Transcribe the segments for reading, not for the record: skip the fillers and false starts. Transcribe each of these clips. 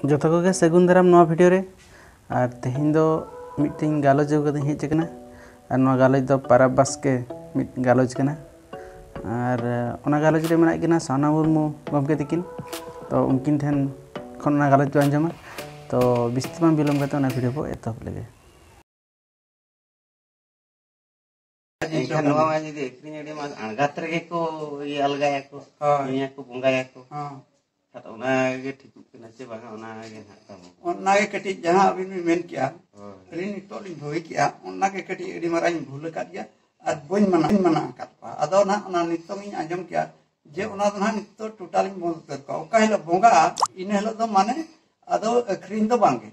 जोतो को के सेगुन दाराम नवा वीडियो रे और तेहिं दो मिटिंग गालोज ᱠᱟᱛᱮ हेज कना और नवा गालोज दो पाराब बास्के मिट गालोज कना और ओना गालोज रे मेना किना साना मुर्मू गमके तिकिन तो उनकिन ठेन खन ओना गालोज आंजमा तो बिस्तिमा बिलम कते ओना वीडियो को एतप लगे एखान नवा मा जदि एकरिंग एडी मा अणगात रेगे को ये अलगाया को इया को बंगाया को तो ओना गे ठीक कना से बागा ओना गे ना तम ओना गे कटी जहां अबिन में मेन किया रे नितो लिन होई किया ओना गे कटी एडी माराኝ भूल का दिया और बन मना काटपा अदो ना ओना नितो मी आजम किया जे ओना ना नितो टोटल बोल कर का ओका हेलो बोंगा इन हेलो तो माने अदो अखरिन तो बांगे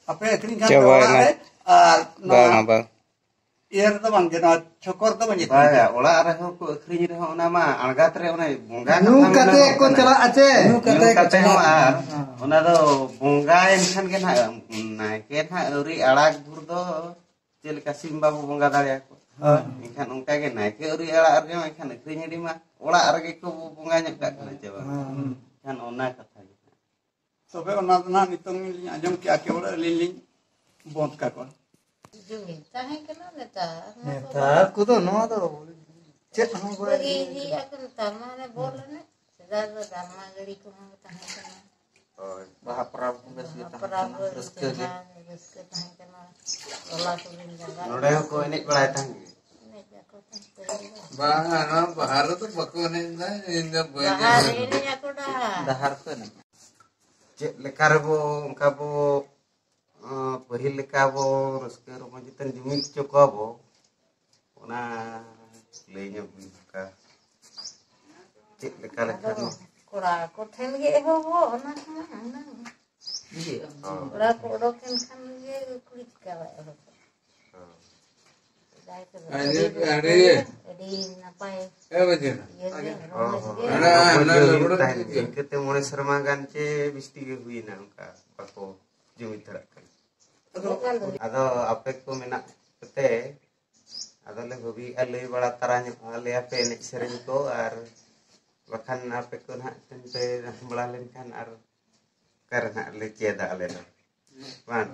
अपे अखरिन का और एर तो बांगे ना छोकर तो बने बाया ओला रे हो को अखरिन रे हो ओना मा अणगात रे ओना बोंगा नु कते को चला आचे नु कते हो आर ओना दो बोंगा एनखान के ना नायके ना औरी अड़ाग भुर दो जेलका सिम बाबू बोंगा दाड़िया को एनखान उनका के नायके औरी अड़ाग रे एनखान अखरिन एडी मा ओला रे को बोंगा न्या का कना जेबा एनखान ओना कथा सबे ओना ना नितो मी आजम किया के ओला लिन बोत का को जुमिता है कना नेता को तो नो तो चेत हम बोले ये अकन तमाने बोलने सदा दामा गड़ी को हम तहे कना और बहा प्राब बस ये तहे रस्के के तहे कना ओला तो दिन जगह नोडे को एने बड़ाय तंगे ने जाको तहे बाहर तो बको ने इन बाहर ने जाको दहार को ना चे लेकार बो उनका बो पहिल लेका बो रस्के रो मजितन जुमित चोको बो ओना लेnya बुका चे लेका लेका कोड़ा को ठेन गे हो ओना ना ये कोड़ा कोड़ो केन खान गे कुड़ी का हो अरे नापाय ए बजे ये केते मोने शर्मा गान चे बिस्ती गे हुई ना उनका बको जुमित धरक अदो आपे को मेना कते अदो ले भबी अले बड़ा तरा ले आपे ने सेरेन को और बखान आपे को ना तंते बड़ा लेन खान और करना ले चेदा ले ना वान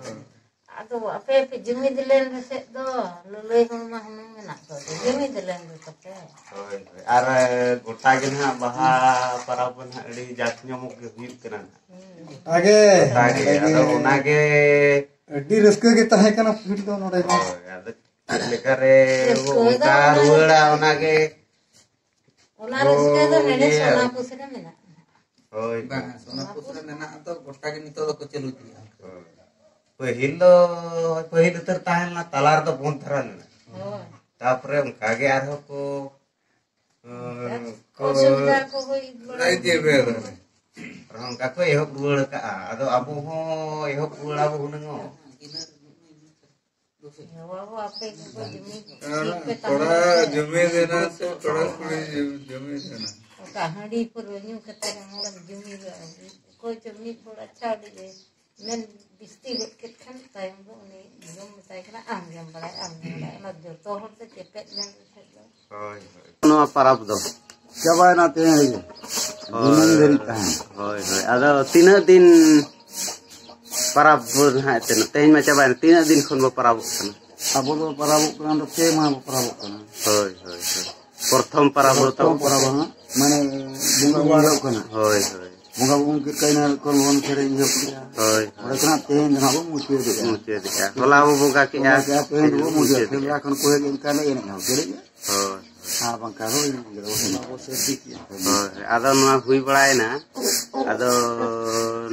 अदो आपे पे जुमी दिलेन से दो ललई को मा हम मेना तो जुमी दिलेन कते होय और गोटा गे ना बहा पराबन अडी जात न्यमक गे हुई कना आगे अदो ओना गे अड्डी रस्के के तहे कना फिट दो नोडे अदो लेकरे उनका रुड़ा ओना गे ओला रस्के तो नेने सोना पुसरे मेना होय सोना पुत्र ने ना तो गोटा के नितो को चलु दिया पहिल उतर ताहन ना तलार तो बोन थरा लेना होय तापरे उनका गे आरो को सुविधा को होई नहीं दे बेर उनका को एहब रुड़ का अदो अबो हो एहब रुड़ा बो हुनंगो वो आपे को जुमी थोड़ा जमी देना तो थोड़ा जमी देना कहानी पर न्यू कते मोला जुमी कोई जुमी थोड़ा अच्छा दे मैं बिस्ती के खन टाइम दो ने जुम बताय कना आम बड़ा ना जो तो होते चेपेट में होय नो परब दो जबाय ना ते है दिन धरी ताहे होय होय अदो तीन दिन परब ना तेन तेन में चबाय तीन दिन खन बो परब कना अब तो परब कना तो पे मा परब कना होय होय प्रथम परब तो परब माने बुंगा बुंगा कना होय होय बुंगा बुंग के कइना कोन वन खेरे हो किया होय और कना तेन ना बो मुचे दे होला बो बुंगा के आ क्या पेन वो मुझे फिर राखन कोहे के कने एने हो करे होय हां बंका हो वो से दिकिया होय आदो ना हुई बड़ाय ना आदो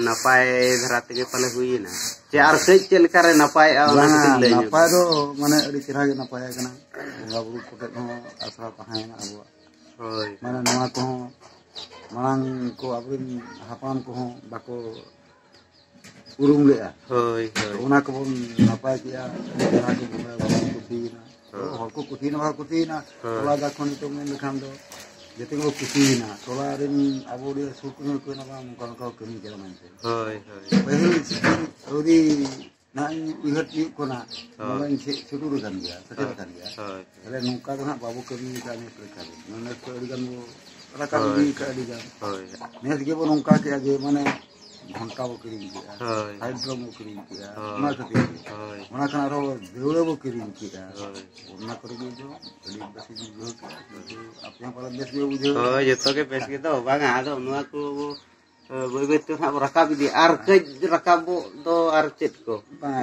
नपाय धराते के पले हुई ना चे आर से चल करे नपाय ओना ले नपाय दो माने अडी चिरा के नपाय कना बुंगा बुरु पटे हो आसरा ताहे ना अब होय माने नवा को मांग को अबिन हापान को बाको उरुम लेया होय होय ओना को नपाय किया चिरा के बुंगा कुतीना हर को कुतीना कुतीना ओला दाखन तो में लखान दो जते को कुतीना तोला रिन अबोडी सुकुन को ना मुका को कमी के मानते होय होय पहिल ओदी ना इहत यु कोना मन छुटुर kan dia setel kan dia ale nungka na babu kami kami perkara nana ko digan mo rakan di ka digan nes ge bo nungka ke age mane घंटा बो किरिंग किया ᱦᱳᱭ हाइड्रो बो किरिंग किया ᱦᱳᱭ ओना खातिर ᱦᱳᱭ ओना खान आरो देवड़ा बो किरिंग किया ᱦᱳᱭ ओना करे जो अड़ी बेसी बुझो किंतु आपने पाला बेस बे बुझो ᱦᱳᱭ ᱡᱚᱛᱚ ᱜᱮ ᱵᱮᱥ ᱜᱮᱫᱚ ᱵᱟᱝᱟ ᱟᱫᱚ ᱱᱚᱣᱟ ᱠᱚ ᱵᱟᱹᱭ ᱵᱟᱹᱭᱛᱮ ᱦᱟᱸᱜ ᱵᱚ ᱨᱟᱠᱟᱵ ᱤᱫᱤ ᱟᱨ ᱠᱟᱹᱡ ᱨᱟᱠᱟᱵᱚᱜ ᱫᱚ ᱟᱨ ᱪᱮᱫ ᱠᱚ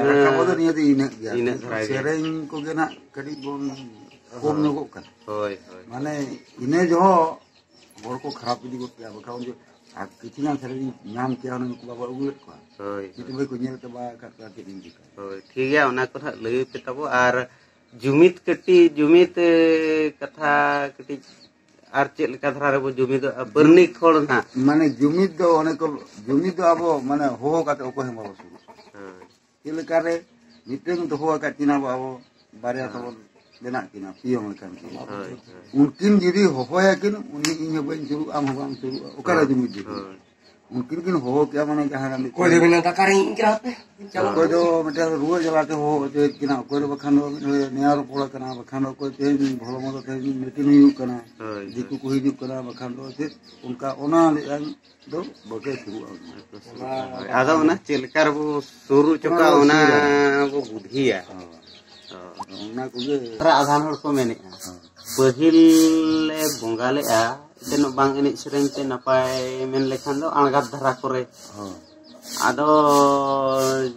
रकाबो दो नियति इने गया इने धरा गया। सेरेंग को गे ना कड़ी बोन कोम नगो कर ᱦᱳᱭ ᱦᱳᱭ माने इने जो हर को खराब इदी को क्या बका जो आ कितना सेरेंग नाम क्या उन को बाबा उगले को ᱦᱳᱭ itu baik ko nyel taba kat ka kidin dika ᱦᱳᱭ ᱴᱷᱤᱠ ᱜᱮᱭᱟ ᱚᱱᱟ ᱠᱚ ᱦᱟᱸᱜ ᱞᱟᱹᱭ ᱯᱮ ᱛᱟᱵᱚ ᱟᱨ ᱡᱩᱢᱤᱫ ᱠᱟᱹᱴᱤᱡ ᱡᱩᱢᱤᱫ ᱠᱟᱛᱷᱟ ᱠᱟᱹᱴᱤᱡ ᱟᱨ ᱪᱮᱫ ᱞᱮᱠᱟ ᱫᱷᱟᱨᱟ ᱨᱮᱵᱚ ᱡᱩᱢᱤᱫᱚᱜᱼᱟ ᱯᱟᱹᱨᱱᱤᱠ ᱦᱚᱲ ᱱᱟᱦᱟᱜ माने जुमिद दो अनेक जुमिद दो अब माने हो काते ओको हम बाबा सुरु इलका रे मिटेन तो हो का चिना बाबो बारिया तो देना किना पियों लेकन उनकिन जदी होया किन उनी इन बन सुरु आम हम सुरु ओकरा जुमिद दी उनकिन किन हो क्या माने जहां कोई भी ना तकारी इंकरा पे कोई दो मटे रुआ जलाते हो जे किना कोई बखान नेयार पोड़ा कना बखान कोई तेज भलो मतो तेज मिटिन यु कना दिकु को हिजु कना बखान दो जे उनका ओना दो बगे सुरु ᱟᱫᱚ ᱚᱱᱟ ᱪᱮᱫ ᱞᱮᱠᱟ ᱨᱮᱵᱚ ᱥᱩᱨᱩ ᱪᱚᱠᱟ ᱚᱱᱟ ᱵᱚ ᱵᱩᱫᱷᱤᱭᱟ ओना को गे ᱟᱫᱷᱟᱱ ᱦᱚᱲ ᱠᱚ ᱢᱮᱱᱮᱜᱼᱟ ᱯᱟᱹᱦᱤᱞ ᱞᱮ ᱵᱚᱸᱜᱟ ᱞᱮᱜᱼᱟ ᱛᱮᱱᱚ ᱵᱟᱝ ᱮᱱᱮᱡ ᱥᱮᱨᱮᱧ ᱛᱮ ᱱᱟᱯᱟᱭ ᱢᱮᱱ ᱞᱮᱠᱷᱟन ᱫᱚ ᱟᱬᱜᱟᱛ ᱫᱷᱟᱨᱟ ᱠᱚᱨᱮ ᱟᱫᱚ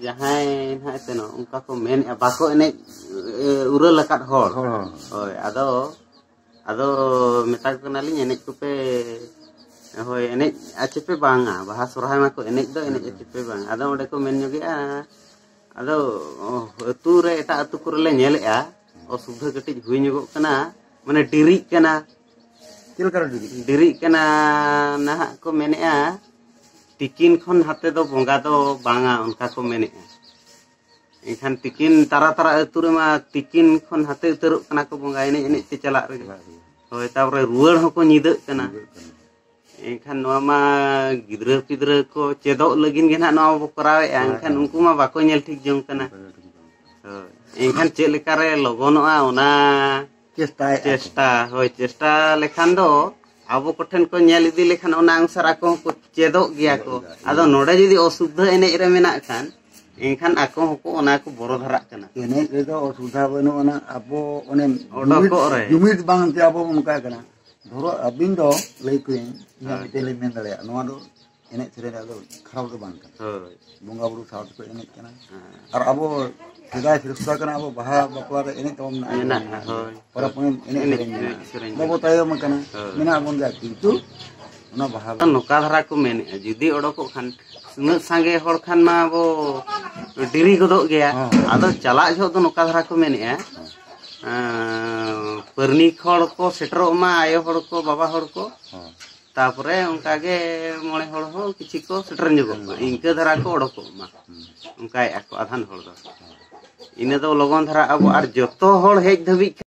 ᱡᱟᱦᱟᱸᱭ ᱱᱟᱦᱟᱜ ᱛᱮᱱᱚ ᱚᱱᱠᱟ ᱠᱚ ᱢᱮᱱᱮᱜᱼᱟ ᱵᱟᱠᱚ ᱮᱱᱮᱡ ᱩᱨᱟᱹᱞ ᱟᱠᱟᱫ ᱦᱚᱲ ᱦᱳᱭ ᱟᱫᱚ ᱢᱮᱛᱟ ᱠᱚ ᱠᱟᱱᱟᱞᱤᱧ ᱮᱱᱮᱡ ᱠᱚᱯᱮ ᱦᱳᱭ ᱮᱱᱮᱡ ᱟᱪᱮᱯᱮ ᱵᱟᱝᱟ ᱵᱟᱦᱟ ᱥᱚᱨᱦᱟᱭ ᱢᱟᱠᱚ ᱮᱱᱮᱡ ᱫᱚ ᱮᱱᱮᱡ ᱟᱪᱮᱯᱮ ᱵᱟᱝ ᱟᱫᱚ ᱚᱸᱰᱮ ᱠᱚ ᱢᱮᱱ ᱧᱚᱜᱮᱜᱼᱟ ᱟᱫᱚ ᱟᱹᱛᱩ ᱨᱮ ᱮᱴᱟᱜ ᱟᱹᱛᱩ ᱠᱚᱨᱮ ᱞᱮ ᱧᱮᱞᱮᱜᱼᱟ ᱚᱥᱩᱵᱤᱫᱷᱟ ᱠᱟᱹᱴᱤᱡ ᱦᱩᱭ ᱧᱚᱜᱚᱜ ᱠᱟᱱᱟ ᱢᱟᱱᱮ ᱰᱤᱨᱤᱜ ᱠᱟᱱᱟ ᱰᱤᱨᱤᱜ ᱠᱟᱱᱟ ᱱᱟᱦᱟᱜ ᱠᱚ ᱢᱮᱱᱮᱜᱼᱟ ᱛᱤᱠᱤᱱ ᱠᱷᱚᱱ ᱦᱟᱛᱮ ᱫᱚ ᱵᱚᱸᱜᱟ ᱫᱚ ᱵᱟᱝᱟ ᱚᱱᱠᱟ ᱠᱚ ᱢᱮᱱᱮᱜᱼᱟ ᱮᱱᱠᱷᱟन ᱛᱤᱠᱤᱱ ᱛᱟᱨᱟ ᱟᱹᱛᱩ ᱨᱮᱢᱟ ᱛᱤᱠᱤᱱ ᱠᱷᱚᱱ ᱦᱟᱛᱮ ᱩᱛᱟᱹᱨᱚᱜ ᱠᱟᱱᱟ ᱠᱚ ᱵᱚᱸᱜᱟ ᱮᱱᱮᱡ ᱮᱱᱮᱡ ᱛᱮ ᱪᱟᱞᱟᱜ ᱨᱮᱜᱮ ᱦᱳᱭ ᱛᱟᱯᱚᱨᱮ ᱨᱩᱣᱟᱹᱲ ᱦᱚᱸᱠᱚ ᱧᱤᱫᱟᱹᱜ ᱠᱟᱱᱟ एनखान नवा मा गिद्रा पिद्रा को चेदोग लगिन गे ना नवा बो करावेआ एनखान उनको मा बाको नेल ठीक जों कना एनखान चेक लेका रे लगनोआ ओना चेष्टा होय चेष्टा लेखान दो आबो कोठेन को नेल इदी लेखान ओना अनुसार आको को चेदोग गिया को आदो नोडे जदी असुविधा एने रे मेना खान एनखान आको को ओना को बोरो धराक कना एने रे दो असुविधा बनो ओना आबो ओने ओडको रे जुमिद बांग ते आबो उनका कना धरो अबिन दो लई कुइन या मिटेले मेन दले नवा दो एने सेरे दो खराब दो बांग होय बोंगा बुरु साउथ को एने कना और आबो सिदाय फिरस्ता कना आबो बाहा बकवा रे एने तोम ना होय और अपन एने सेरेन बाबो तायो मकना मेना बन जा किंतु ओना बाहा नोका धरा को मेने जुदी ओडको खान सुना सांगे हर खान मा बो डिरी गदो गया आदो चला जो तो नोका धरा को मेने परनी खड़ को सेटरो मा आयो हड़ को बाबा हड़ को तापरे उनका के मोणे हड़ हो किछि को सेटर निगो इनके धरा को ओडको मा उनका आको आधान हड़ दो इने दो लगन धरा अब आर जतो हड़ हेज धबी